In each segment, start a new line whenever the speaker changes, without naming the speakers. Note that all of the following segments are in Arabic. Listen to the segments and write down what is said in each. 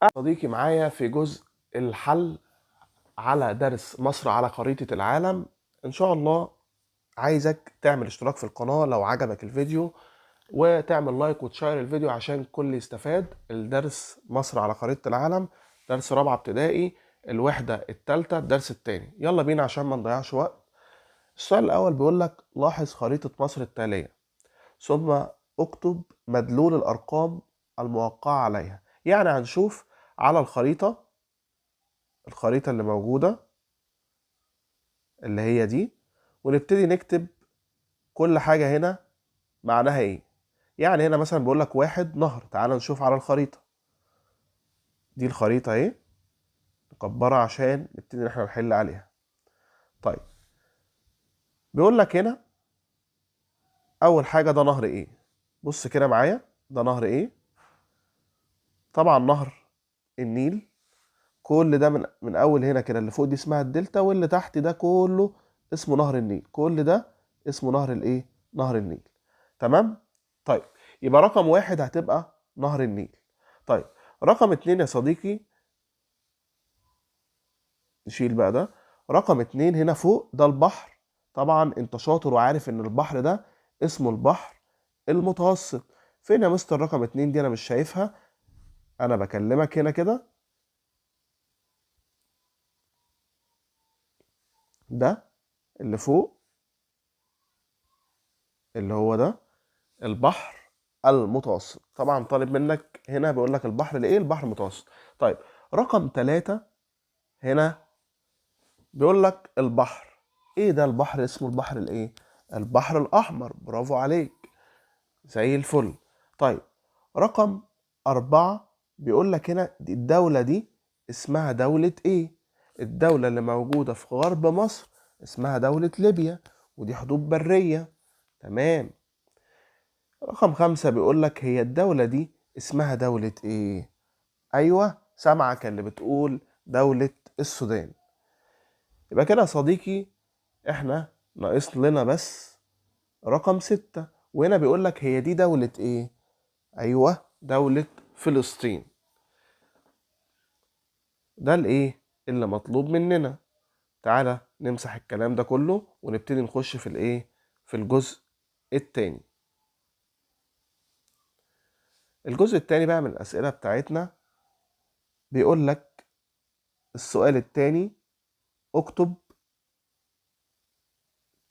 صديقي معايا في جزء الحل على درس مصر على خريطة العالم. إن شاء الله عايزك تعمل اشتراك في القناة لو عجبك الفيديو، وتعمل لايك وتشير الفيديو عشان الكل يستفاد. الدرس مصر على خريطة العالم درس رابعة ابتدائي، الوحدة التالتة الدرس التاني. يلا بينا عشان ما نضيعش وقت. السؤال الأول بيقول لك لاحظ خريطة مصر التالية ثم اكتب مدلول الأرقام الموقعة عليها. يعني هنشوف على الخريطة اللي موجودة اللي هي دي، ونبتدي نكتب كل حاجة هنا معناها ايه. يعني هنا مثلا بيقول لك واحد نهر. تعال نشوف على الخريطة دي، الخريطة اهي نكبرها عشان نبتدي احنا نحل عليها. طيب بيقول لك هنا اول حاجة ده نهر ايه. بص كده معايا، ده نهر ايه؟ طبعا نهر النيل. كل ده من اول هنا كده اللي فوق دي اسمها الدلتا، واللي تحت ده كله اسمه نهر النيل. كل ده اسمه نهر الايه؟ نهر النيل. تمام. طيب يبقى رقم واحد هتبقى نهر النيل. طيب رقم اتنين يا صديقي، نشيل بقى ده. رقم اتنين هنا فوق ده البحر. طبعا انت شاطر وعارف ان البحر ده اسمه البحر المتوسط. فين يا مستر رقم اتنين دي؟ انا مش شايفها، انا بكلمك هنا كده. ده اللي فوق اللي هو ده البحر المتوسط. طبعا طالب منك هنا بيقول لك البحر الايه؟ البحر المتوسط. طيب رقم ثلاثة هنا بيقول لك البحر ايه؟ ده البحر اسمه البحر الايه؟ البحر الاحمر. برافو عليك، زي الفل. طيب رقم أربعة بيقول لك هنا الدولة دي اسمها دولة ايه؟ الدولة اللي موجودة في غرب مصر اسمها دولة ليبيا، ودي حدود برية. تمام. رقم خمسة بيقول لك هي الدولة دي اسمها دولة ايه؟ ايوه سامعك اللي بتقول دولة السودان. يبقى كده يا صديقي احنا ناقص لنا بس رقم ستة، وهنا بيقول لك هي دي دولة ايه؟ ايوه دولة فلسطين. ده الايه اللي مطلوب مننا. تعالى نمسح الكلام ده كله ونبتدي نخش في الايه؟ في الجزء التاني. الجزء التاني بقى من الأسئلة بتاعتنا بيقول لك السؤال التاني اكتب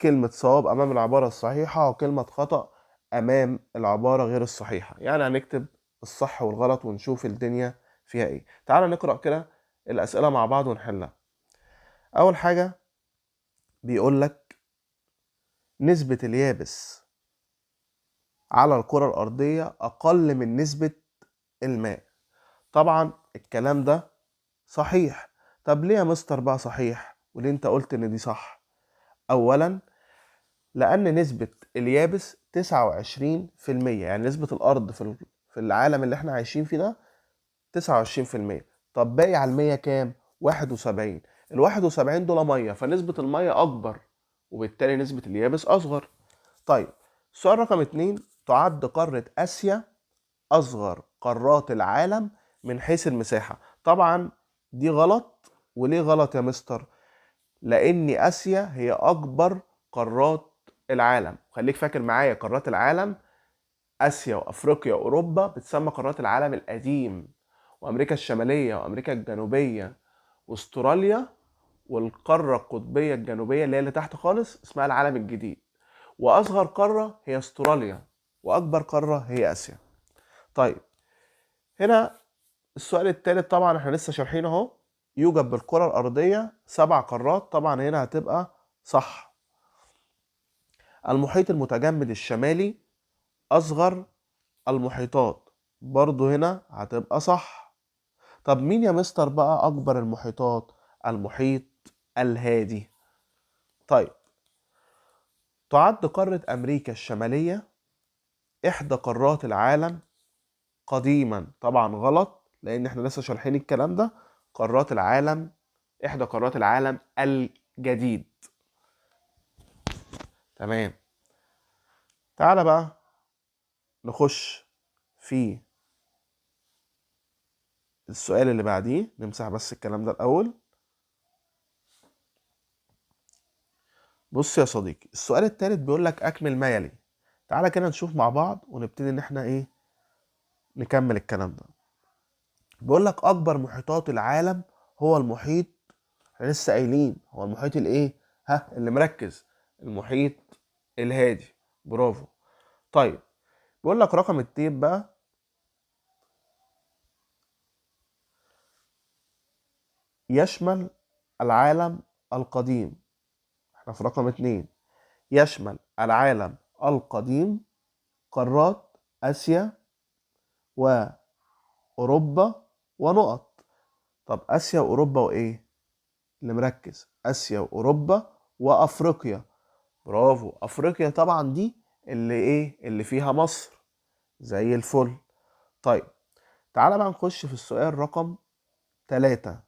كلمة صواب أمام العبارة الصحيحة وكلمة خطأ أمام العبارة غير الصحيحة. يعني هنكتب الصح والغلط ونشوف الدنيا فيها إيه. تعال نقرأ كده الأسئلة مع بعض ونحلها. أول حاجة بيقول لك نسبة اليابس على الكرة الأرضية أقل من نسبة الماء. طبعا الكلام ده صحيح. طب ليه يا مستر بقى صحيح وليه انت قلت ان دي صح؟ اولا لأن نسبة اليابس 29%، يعني نسبة الأرض في العالم اللي احنا عايشين فيه ده 29%. طب باقي على المية كام؟ 71. ال71 دول مية، فنسبة المية أكبر وبالتالي نسبة اليابس أصغر. طيب السؤال رقم اتنين، تعد قارة آسيا أصغر قارات العالم من حيث المساحة. طبعا دي غلط. وليه غلط يا مستر؟ لأن آسيا هي أكبر قارات العالم. خليك فاكر معايا قارات العالم آسيا وأفريقيا وأوروبا بتسمى قارات العالم القديم، وأمريكا الشمالية وأمريكا الجنوبية وأستراليا، والقارة القطبية الجنوبية اللي هي اللي تحت خالص اسمها العالم الجديد. وأصغر قارة هي أستراليا، وأكبر قارة هي آسيا. طيب هنا السؤال الثالث طبعا احنا لسه شارحين اهو، يوجد بالكرة الأرضية 7 قارات. طبعا هنا هتبقى صح. المحيط المتجمد الشمالي أصغر المحيطات. برضو هنا هتبقى صح. طب مين يا مستر بقى أكبر المحيطات؟ المحيط الهادي. طيب تعد قارة أمريكا الشمالية إحدى قارات العالم قديما. طبعا غلط، لأن احنا لسه شارحين الكلام ده. قارات العالم إحدى قارات العالم الجديد. تمام. تعالى بقى نخش في السؤال اللي بعديه نمسح بس الكلام ده الأول. بص يا صديقي، السؤال التالت بيقول لك أكمل ما يلي. تعالى كده نشوف مع بعض ونبتدي إن احنا إيه نكمل الكلام ده. بيقول لك أكبر محيطات العالم هو المحيط، احنا لسه قايلين هو المحيط الإيه؟ اللي مركز، المحيط الهادي. برافو. طيب بيقول لك رقم التيب بقى، يشمل العالم القديم. احنا في رقم 2. يشمل العالم القديم قارات آسيا وأوروبا ونقط. طب آسيا وأوروبا وإيه؟ اللي مركز آسيا وأوروبا وأفريقيا. برافو، أفريقيا طبعا دي اللي إيه؟ اللي فيها مصر. زي الفل. طيب تعالى بقى نخش في السؤال رقم 3.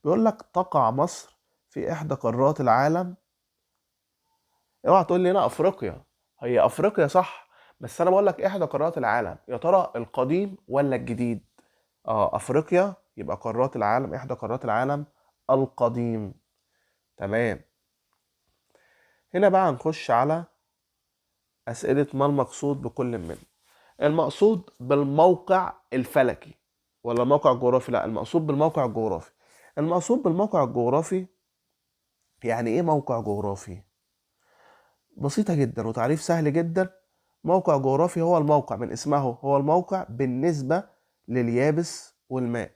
بيقول لك تقع مصر في إحدى قارات العالم. اوعى تقول لي هنا أفريقيا، هي أفريقيا صح، بس أنا بقول لك إحدى قارات العالم، يا ترى القديم ولا الجديد؟ افريقيا يبقى قارات العالم، احدى قارات العالم القديم. تمام. هنا بقى هنخش على اسئله ما المقصود بكل من. المقصود بالموقع الفلكي ولا الموقع الجغرافي؟ لا، المقصود بالموقع الجغرافي. المقصود بالموقع الجغرافي يعني ايه موقع جغرافي؟ بسيطه جدا وتعريف سهل جدا. موقع جغرافي هو الموقع، من اسمه هو الموقع بالنسبه لليابس والماء.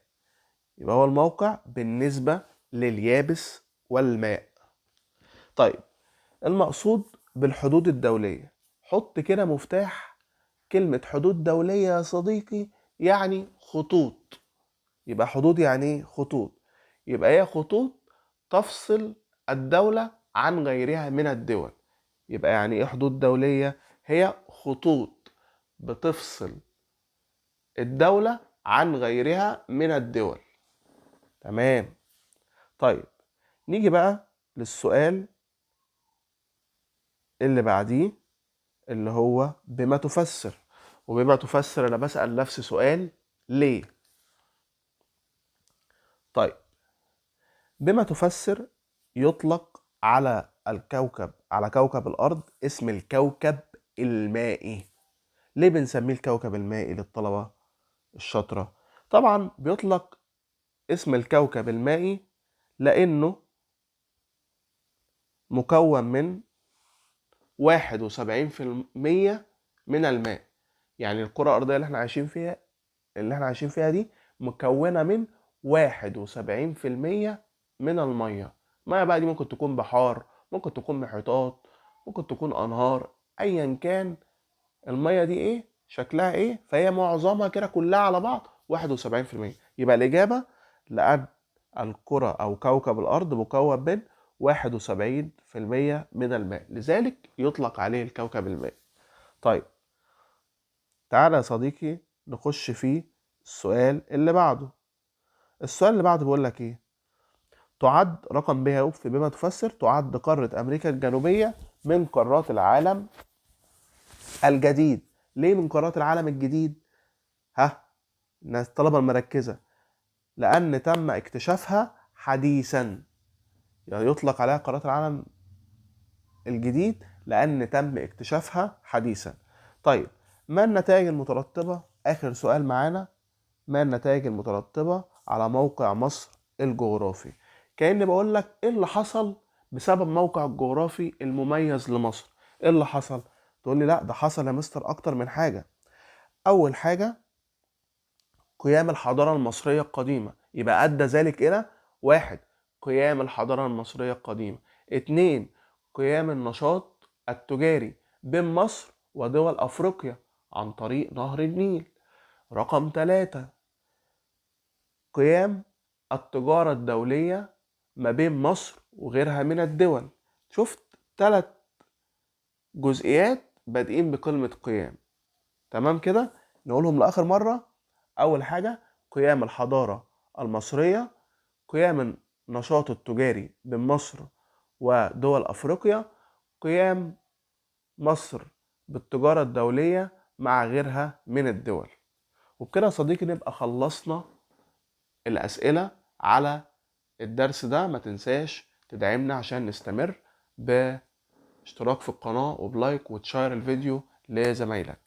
يبقى هو الموقع بالنسبة لليابس والماء. طيب المقصود بالحدود الدولية، حط كده مفتاح كلمة حدود دولية يا صديقي، يعني خطوط. يبقى حدود يعني ايه؟ خطوط. يبقى هي خطوط تفصل الدولة عن غيرها من الدول. يبقى يعني ايه حدود دولية؟ هي خطوط بتفصل الدولة عن غيرها من الدول. تمام. طيب نيجي بقى للسؤال اللي بعديه، اللي هو بما تفسر. وبما تفسر انا بسأل نفسي سؤال، ليه؟ طيب بما تفسر يطلق على الكوكب، على كوكب الأرض، اسم الكوكب المائي. ليه بنسميه الكوكب المائي للطلبة الشاطرة؟ طبعا بيطلق اسم الكوكب المائي لأنه مكون من 71% من الماء. يعني الكرة الأرضية اللي احنا عايشين فيها دي مكونة من 71% من المية. المية بقى دي ممكن تكون بحار، ممكن تكون محيطات، ممكن تكون أنهار، أيا كان المية دي ايه شكلها ايه، فهي معظمها كده كلها على بعض 71%. يبقى الإجابة لأن الكرة أو كوكب الأرض مكون من 71% من الماء، لذلك يطلق عليه الكوكب المائي. طيب تعالى يا صديقي نخش في السؤال اللي بعده. السؤال اللي بعده بيقول لك ايه؟ تعد رقم ب اهو في بما تفسر، تعد قارة أمريكا الجنوبية من قارات العالم الجديد. ليه من قارات العالم الجديد؟ الناس الطلبة المركزة، لأن تم اكتشافها حديثا. يعني يطلق عليها قارات العالم الجديد لأن تم اكتشافها حديثا. طيب ما النتائج المترتبة؟ آخر سؤال معانا، ما النتائج المترتبة على موقع مصر الجغرافي؟ كأني بقول لك ايه اللي حصل بسبب موقع الجغرافي المميز لمصر. ايه اللي حصل؟ تقول لي لا ده حصل يا مستر اكتر من حاجة. اول حاجة قيام الحضارة المصرية القديمة، يبقى ادى ذلك الى 1. قيام الحضارة المصرية القديمة. 2. قيام النشاط التجاري بين مصر ودول افريقيا عن طريق نهر النيل. رقم 3. قيام التجارة الدولية ما بين مصر وغيرها من الدول. شفت 3 جزئيات بادئين بكلمة قيام. تمام كده، نقولهم لآخر مرة. أول حاجة قيام الحضارة المصرية، قيام النشاط التجاري بين مصر ودول أفريقيا، قيام مصر بالتجارة الدولية مع غيرها من الدول. وبكده يا صديقي نبقى خلصنا الأسئلة على الدرس ده. ما تنساش تدعمنا عشان نستمر باشتراك في القناة وبلايك وتشير الفيديو لزمايلك.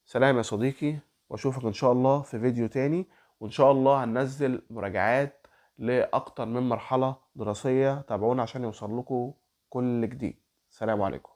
سلام يا صديقي، واشوفك ان شاء الله في فيديو تاني، وان شاء الله هننزل مراجعات لأكتر من مرحلة دراسية. تابعونا عشان يوصل لكم كل جديد. سلام عليكم.